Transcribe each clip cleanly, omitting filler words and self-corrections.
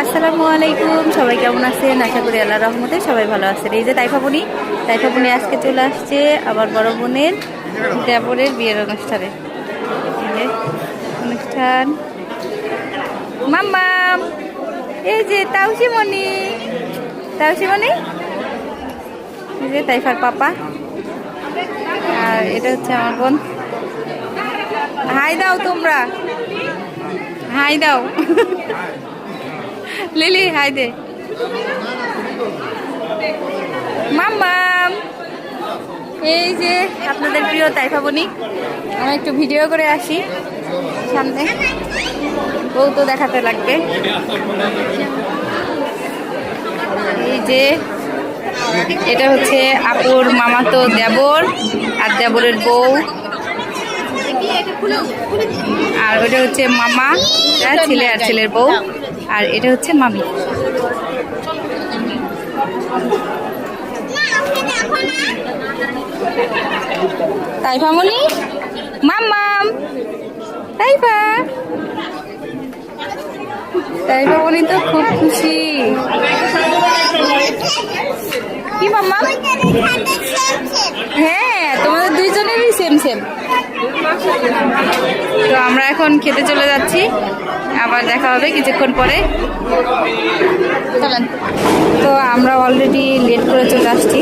আসসালামু আলাইকুম, সবাই কেমন আছেন? আশা করি আল্লাহর রহমতে সবাই ভালো আছেন। এই যে তাইফাবুনি আজকে চলে আসছে আবার বড় বোনের দেবরের বিয়ের অনুষ্ঠানে। এই যে অনুষ্ঠান, মাম্মাম, এই যে তাউসিমণি, এই যে তাইফার পাপা, আর এটা হচ্ছে আমার বোন। হাই দাও, তোমরা হাই দাও। লিলি হাই দে। মাম্মাম, এই যে আপনাদের প্রিয় তাইফাবুনি। আমি একটু ভিডিও করে আসি সামনে, বউ তো দেখাতে লাগবে। এই যে এটা হচ্ছে আপুর মামাতো দেবর আর দেবরের বউ, আর ওটা হচ্ছে মামা, ছেলে আর ছেলের বউ, আর এটা হচ্ছে মামি। তাইফামণি, মাম্মাম, তাইফামণি তো খুব খুশি। কি মাম্মা? হ্যাঁ, তোমাদের দুইজনেরই সেম। তো আমরা এখন খেতে চলে যাচ্ছি, আবার দেখা হবে কিছুক্ষণ পরে। চলেন। তো আমরা অলরেডি লেট করে চলে আসছি,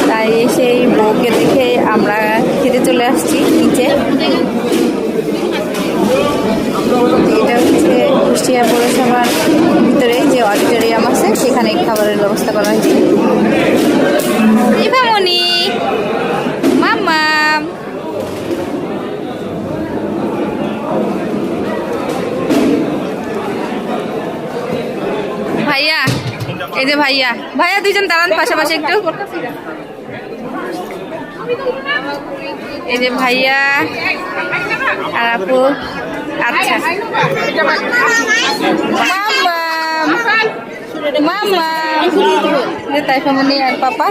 তাই সেই বউকে দেখে আমরা খেতে চলে আসছি নিচে। এটা হচ্ছে কুষ্টিয়া পৌরসভার ভিতরে যে অডিটোরিয়াম আছে, সেখানে খাবারের ব্যবস্থা করা হয়েছে। ইভামনি, মাম্মা, ভাইয়া, এই যে ভাইয়া দুইজন দাঁড়ান পাশাপাশি একটু। এই যে ভাইয়া আর আপু। আচ্ছা, তাইফামণি আর পাপা।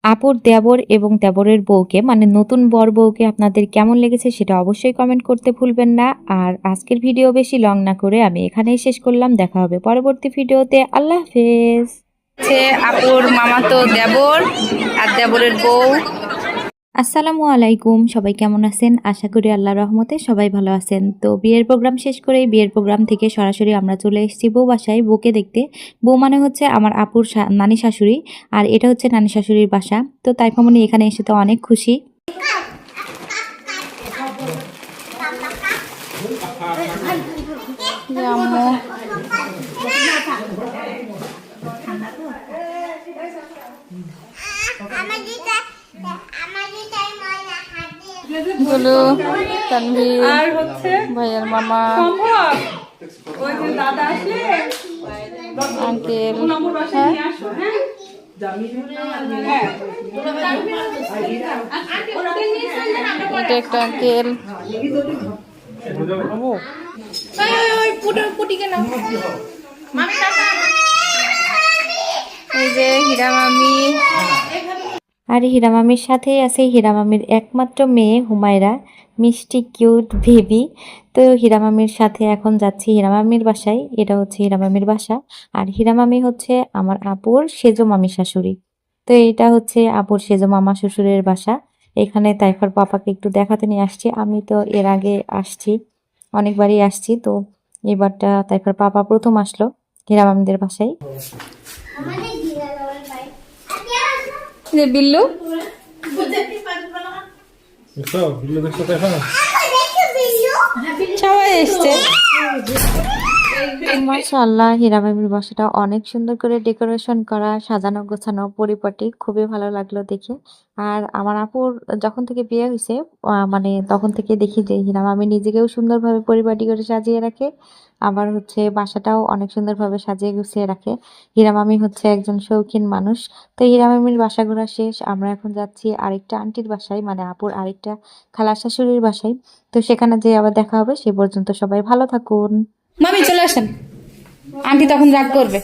আপুর দেবর এবং দেবরের বউকে মানে নতুন বর বউকে আপনাদের কেমন লেগেছে সেটা অবশ্যই কমেন্ট করতে ভুলবেন না। আর আজকের ভিডিও বেশি লং না করে আমি এখানেই শেষ করলাম। দেখা হবে পরবর্তী ভিডিওতে। আল্লাহ হাফেজ। আপুর মামাতো দেবর আর দেবরের বউ। আসসালামু আলাইকুম, সবাই কেমন আছেন? আশা করি আল্লাহর রহমতে সবাই ভালো আছেন। তো বিয়ের প্রোগ্রাম শেষ করে বিয়ের প্রোগ্রাম থেকে সরাসরি আমরা চলে এসেছি বউ বাসায় বউকে দেখতে। বউ মানে হচ্ছে আমার আপুর নানি শাশুড়ি, আর এটা হচ্ছে নানি শাশুড়ির বাসা। তো তাইফামণি এখানে এসে তো অনেক খুশি। গুলু, তানভীর, ভাইয়ার মামা, আঙ্কেল, এটা একটা আঙ্কেল। এই যে হীরা মামি, আর হীরা মামির সাথেই আছে হীরা মামির একমাত্র মেয়ে হুমায়রা, মিষ্টি কিউট বেবি। তো হীরা মামির সাথে এখন যাচ্ছি হীরা মামির বাসায়। এটা হচ্ছে হীরা মামির বাসা, আর হীরা মামি হচ্ছে আমার আপুর সেজো মামি শাশুড়ি। তো এটা হচ্ছে আপুর সেজো মামা শ্বশুরের বাসা। এখানে তাইফার পাপাকে একটু দেখাতে নিয়ে আসছি। আমি তো এর আগে আসছি, অনেকবারই আসছি, তো এবারটা তাইফার পাপা প্রথম আসলো হীরা মামিদের বাসায়। বিল্লু, সবাই এসছে। মাশাআল্লাহ, হীরা মামির বাসাটা অনেক সুন্দর করে ডেকোরেশন করা, সাজানো গোছানো, পরিপাটি, খুবই ভালো লাগলো দেখে। আর আমার আপুর যখন থেকে বিয়ে হয়েছে মানে তখন থেকে দেখি যে হীরা মামি নিজেকেও সুন্দরভাবে পরিপাটি করে সাজিয়ে রাখে, আবার হচ্ছে বাসাটাও অনেক সুন্দরভাবে সাজিয়ে গুছিয়ে রাখে। হীরা মামি হচ্ছে একজন শৌখিন মানুষ। তো হীরা মামির বাসা ঘোরা শেষ, আমরা এখন যাচ্ছি আরেকটা আন্টির বাসায়, মানে আপুর আরেকটা খালা শাশুড়ির বাসায়। তো সেখানে যে আবার দেখা হবে। সে পর্যন্ত সবাই ভালো থাকুন। মামি চলে আসেন, আন্টি তখন রাগ করবে।